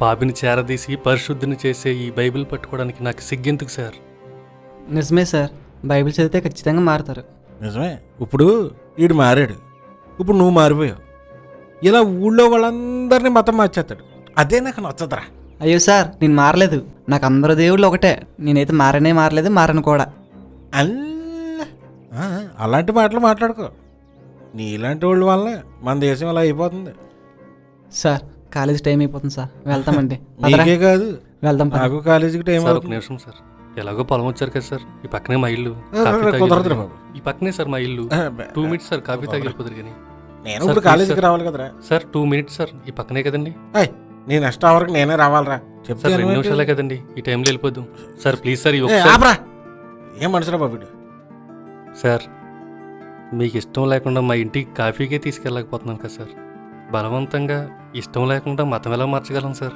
పాపిని చేరదీసి పరిశుద్ధిని చేసే ఈ బైబిల్ పట్టుకోవడానికి నాకు సిగ్గెందుకు సార్? నిజమే సార్, బైబిల్ చదివితే ఖచ్చితంగా మారుతారు. నిజమే. ఇప్పుడు వీడు మారాడు, ఇప్పుడు నువ్వు మారిపోయావు. ఇలా ఊళ్ళో వాళ్ళందరినీ మతం మార్చేస్తాడు. అదే నాకు నచ్చదురా. అయ్యో సార్, నేను మారలేదు. నాకు అందరూ దేవుళ్ళు ఒకటే. నేనైతే మారలేదు, మారను కూడా. అలాంటి మాటలు మాట్లాడుకో. నీలాంటి వాళ్ళ వల్ల మన దేశం అలా అయిపోతుంది. సార్, కాలేజీ టైం అయిపోతుంది సార్, వెళ్తామండి. నీకే కాదు, వెళ్దాం. నాకు కాలేజీకి టైం సార్ ఒక అవుతుంది. నిమిషం సార్, ఎలాగో పొలం వచ్చారు కదా సార్, ఈ పక్కనే మా ఇల్లు. కుదరదురా బాబు. ఈ పక్కనే సార్ మా ఇల్లు. 2 minutes సార్, కాఫీ తాగి వెళ్ళిపోతారు కానీ. నేను ఇప్పుడు కాలేజీకి రావాలి కదరా. సార్ 2 minutes సార్, ఈ పక్కనే కదండి. నీ నెక్స్ట్ అవర్కి నేనే రావాలరా. సార్ 2 నిమిషాలే కదండి, ఈ టైంలో వెళ్ళిపోద్దాం సార్. ప్లీజ్ సార్, ఆపరా. ఏం మనుషురా బాబు. సార్ మీకు ఇష్టం లేకుండా మా ఇంటికి కాఫీకే తీసుకెళ్ళకపోతున్నాను కదా సార్. బలవంతంగా ఇష్టం లేకుండా మతం ఎలా మార్చగలం సార్?